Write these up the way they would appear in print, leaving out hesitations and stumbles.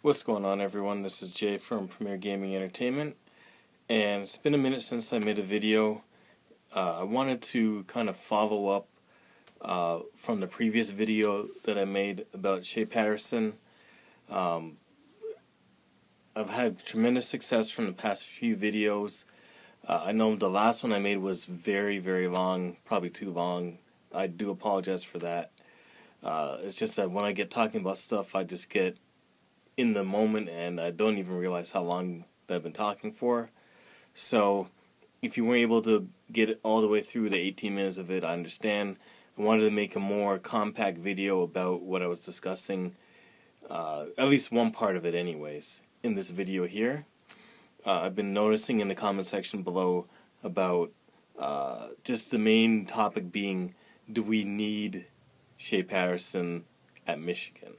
What's going on, everyone? This is Jay from Premier Gaming Entertainment, and it's been a minute since I made a video. I wanted to kind of follow up from the previous video that I made about Shea Patterson. I've had tremendous success from the past few videos. I know the last one I made was very, very long, probably too long. I do apologize for that. It's just that when I get talking about stuff, I just get in the moment and I don't even realize how long I've been talking for. So if you weren't able to get it all the way through the 18 minutes of it, I understand. I wanted to make a more compact video about what I was discussing, at least one part of it anyways, in this video here. I've been noticing in the comment section below about just the main topic being, do we need Shea Patterson at Michigan?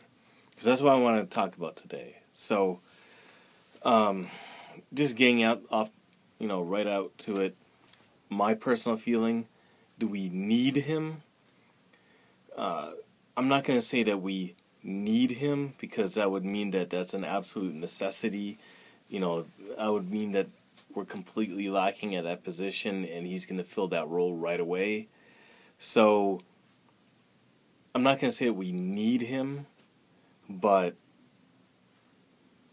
Because that's what I want to talk about today. So, just getting right out to it. My personal feeling: do we need him? I'm not going to say that we need him, because that would mean that that's an absolute necessity. I would mean that we're completely lacking at that position, and he's going to fill that role right away. So, I'm not going to say that we need him, but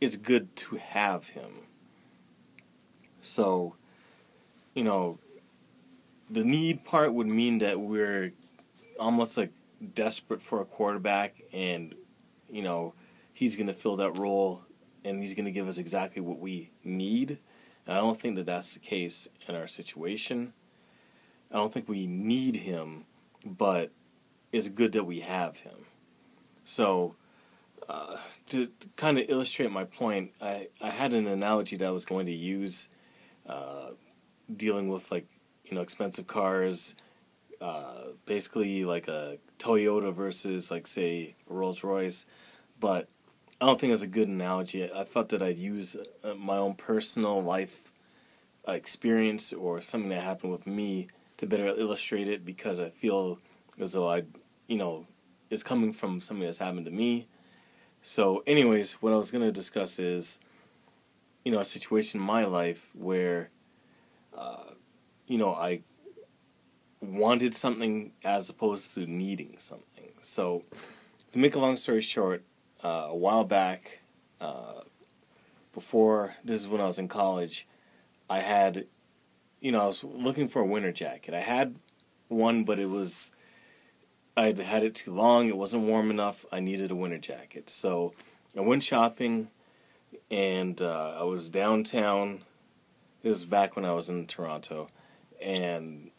it's good to have him. So, the need part would mean that we're almost like desperate for a quarterback, and, he's going to fill that role, and he's going to give us exactly what we need. And I don't think that that's the case in our situation. I don't think we need him, but it's good that we have him. So, to kind of illustrate my point, I had an analogy that I was going to use, dealing with expensive cars, basically like a Toyota versus say a Rolls Royce, but I don't think it's a good analogy. I felt that I'd use my own personal life experience or something that happened with me to better illustrate it, because I feel as though it's coming from something that's happened to me. So anyways, what I was going to discuss is, a situation in my life where, I wanted something as opposed to needing something. So, to make a long story short, a while back, this is when I was in college, I had, I was looking for a winter jacket. I had one, but I'd had it too long, it wasn't warm enough, I needed a winter jacket. So I went shopping, and I was downtown. This was back when I was in Toronto, and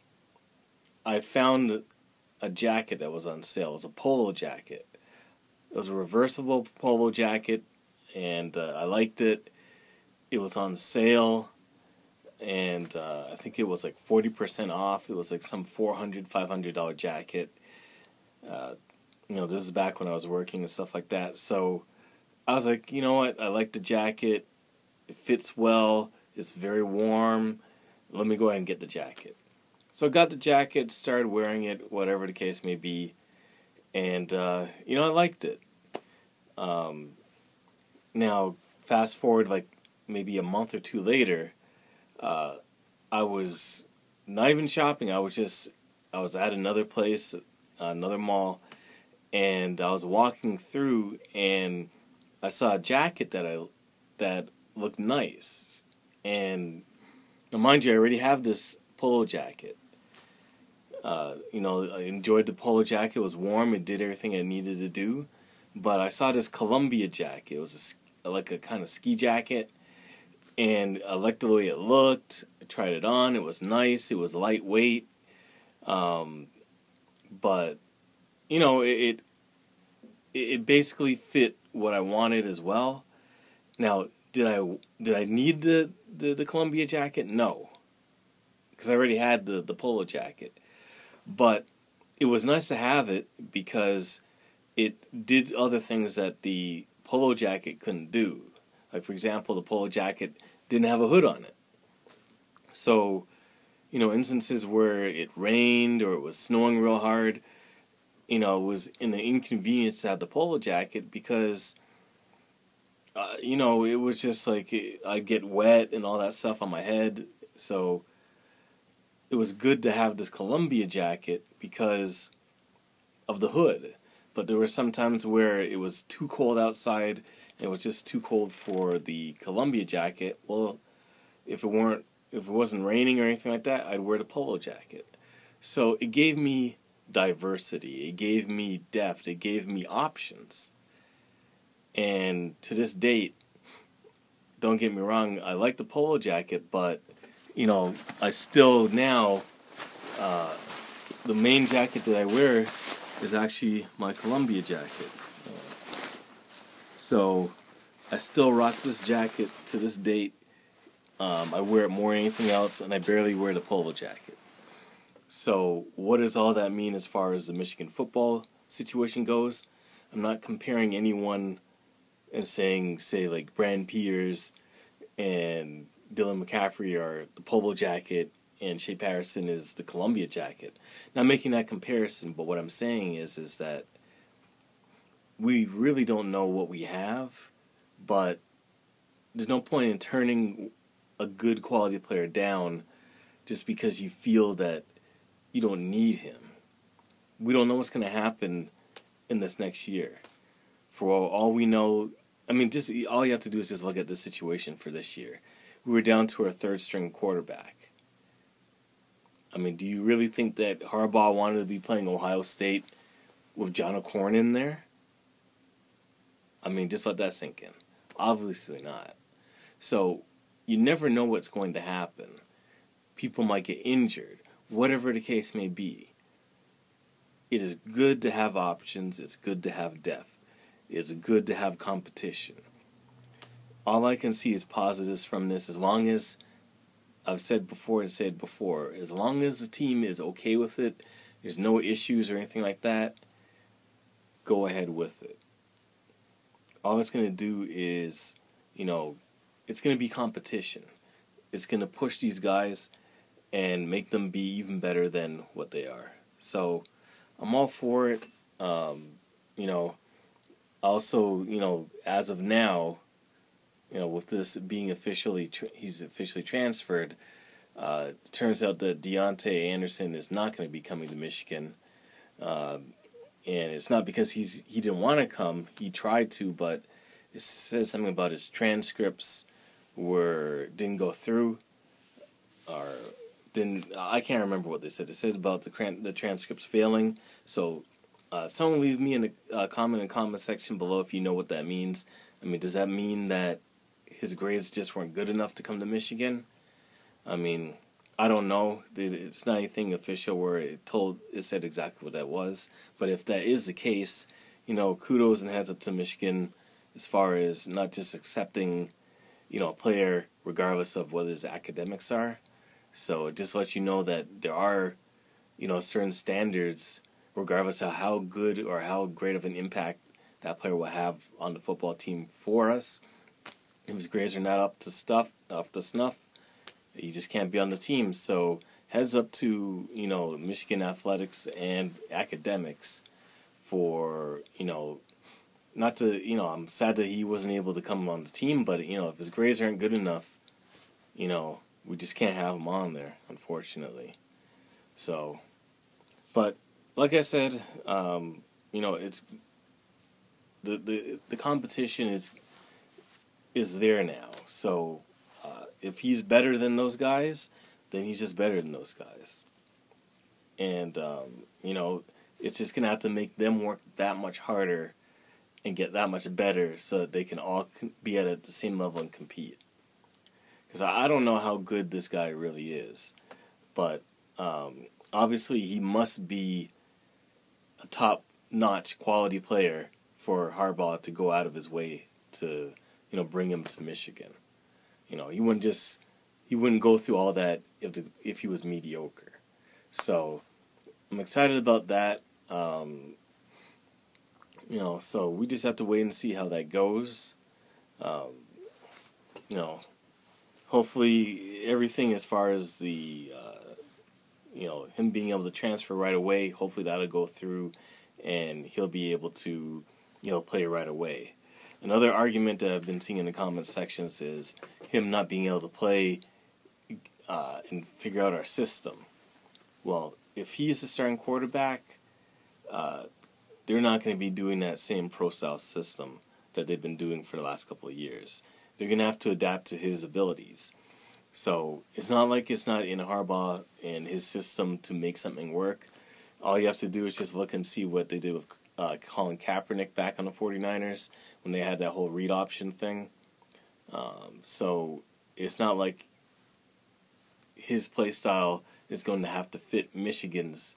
I found a jacket that was on sale. It was a polo jacket. It was a reversible polo jacket, and I liked it. It was on sale, and I think it was 40% off. It was some $400, $500 jacket. This is back when I was working and stuff like that. So I was like, you know what? I like the jacket. It fits well. It's very warm. Let me go ahead and get the jacket. So I got the jacket, started wearing it, whatever the case may be. And, I liked it. Now, fast forward maybe a month or two later, I was not even shopping. I was at another place, another mall, and I was walking through, and I saw a jacket that looked nice. And now, mind you, I already have this polo jacket. I enjoyed the polo jacket. It was warm. It did everything it needed to do. But I saw this Columbia jacket. It was like a kind of ski jacket, and I liked the way it looked. I tried it on. It was nice. It was lightweight. But it basically fit what I wanted as well. Now, did I need the Columbia jacket? No, because I already had the polo jacket. But it was nice to have it because it did other things that the polo jacket couldn't do. Like, for example, the polo jacket didn't have a hood on it. So, instances where it rained or it was snowing real hard, it was an inconvenience to have the polo jacket, because You know, it was just like I'd get wet and all that stuff on my head. So it was good to have this Columbia jacket because of the hood. But there were some times where it was too cold outside and it was just too cold for the Columbia jacket. Well, if it wasn't raining or anything like that, I'd wear the Polo Jacket. So it gave me diversity. It gave me depth. It gave me options. And to this date, don't get me wrong, I like the Polo Jacket, but, you know, I still now, the main jacket that I wear is actually my Columbia jacket. So I still rock this jacket to this date. I wear it more than anything else, and I barely wear the Polo Jacket. So what does all that mean as far as the Michigan football situation goes? I'm not comparing anyone and saying, say, like Brandon Peters and Dylan McCaffrey are the Polo Jacket and Shea Patterson is the Columbia Jacket. Not making that comparison, but what I'm saying is that we really don't know what we have, but there's no point in turning a good quality player down just because you feel that you don't need him. We don't know what's going to happen in this next year. For all we know, I mean, just all you have to do is just look at the situation for this year. We were down to our third string quarterback. I mean, do you really think that Harbaugh wanted to be playing Ohio State with John O'Corn in there? I mean, just let that sink in. Obviously not. So you never know what's going to happen. People might get injured, whatever the case may be. It is good to have options. It's good to have depth. It's good to have competition. All I can see is positives from this, as long as, I've said before, as long as the team is okay with it, there's no issues or anything like that, go ahead with it. All it's going to do is, you know, it's going to be competition. It's going to push these guys and make them be even better than what they are. So I'm all for it. You know, also, you know, as of now, you know, with this being he's officially transferred, it turns out that Deontay Anderson is not going to be coming to Michigan. And it's not because he didn't want to come. He tried to, but it says something about his transcripts didn't go through, or didn't. I can't remember what they said. It said about the transcripts failing. So, someone leave me in a comment in the comment section below if you know what that means. I mean, does that mean that his grades just weren't good enough to come to Michigan? I mean, I don't know. It's not anything official where it said exactly what that was. But if that is the case, you know, kudos and heads up to Michigan as far as not just accepting, you know, a player regardless of what his academics are. So it just lets you know that there are, you know, certain standards regardless of how good or how great of an impact that player will have on the football team for us. If his grades are not up to snuff, you just can't be on the team. So heads up to, you know, Michigan athletics and academics for, you know, not to, you know, I'm sad that he wasn't able to come on the team, but, you know, if his grades aren't good enough, you know, we just can't have him on there, unfortunately. So, but like I said, you know, it's the competition is there now. So if he's better than those guys, then he's just better than those guys. And you know, it's just gonna have to make them work that much harder and get that much better so that they can all be at the same level and compete. Because I don't know how good this guy really is, but obviously he must be a top-notch quality player for Harbaugh to go out of his way to, you know, bring him to Michigan. You know, he wouldn't go through all that if he was mediocre. So I'm excited about that. You know, so we just have to wait and see how that goes. You know, hopefully everything as far as the, you know, him being able to transfer right away, hopefully that'll go through and he'll be able to, you know, play right away. Another argument that I've been seeing in the comment sections is him not being able to play and figure out our system. Well, if he's the starting quarterback, they're not going to be doing that same pro-style system that they've been doing for the last couple of years. They're going to have to adapt to his abilities. So it's not like it's not in Harbaugh and his system to make something work. All you have to do is just look and see what they did with Colin Kaepernick back on the 49ers when they had that whole read option thing. So it's not like his play style is going to have to fit Michigan's,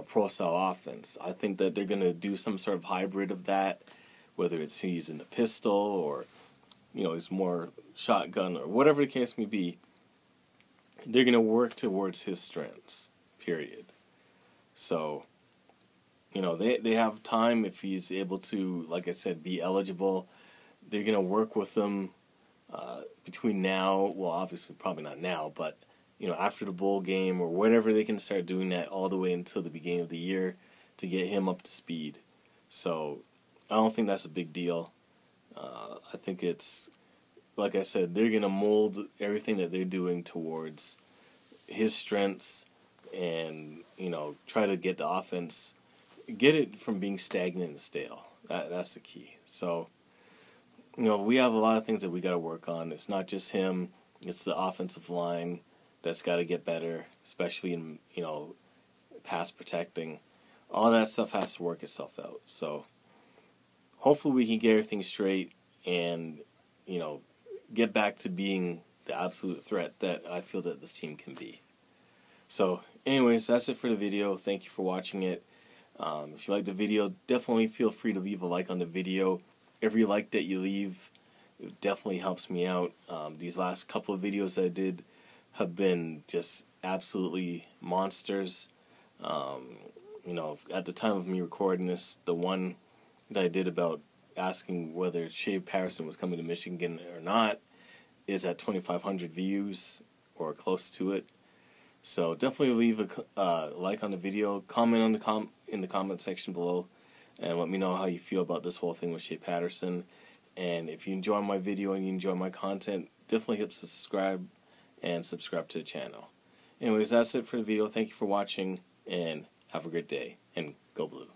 pro-style offense. I think that they're going to do some sort of hybrid of that, whether it's he's in the pistol or, he's more shotgun or whatever the case may be. They're going to work towards his strengths, period. So, they have time if he's able to, like I said, be eligible. They're going to work with him between now, well, obviously probably not now, but after the bowl game or whatever, they can start doing that all the way until the beginning of the year to get him up to speed. So I don't think that's a big deal. I think it's, like I said, they're going to mold everything that they're doing towards his strengths and, try to get the offense, get it from being stagnant and stale. That's the key. So, we have a lot of things that we got to work on. It's not just him. It's the offensive line that's got to get better, especially in, pass protecting. All that stuff has to work itself out. So hopefully we can get everything straight and, get back to being the absolute threat that I feel that this team can be. So anyways, that's it for the video. Thank you for watching it. If you like the video, definitely feel free to leave a like on the video. Every like that you leave, it definitely helps me out. These last couple of videos that I did have been just absolutely monsters. At the time of me recording this, the one that I did about asking whether Shea Patterson was coming to Michigan or not is at 2,500 views or close to it. So definitely leave a like on the video, comment on in the comment section below, and let me know how you feel about this whole thing with Shea Patterson. And if you enjoy my video and you enjoy my content, definitely hit subscribe and subscribe to the channel. Anyways, that's it for the video. Thank you for watching, and have a great day, and go blue.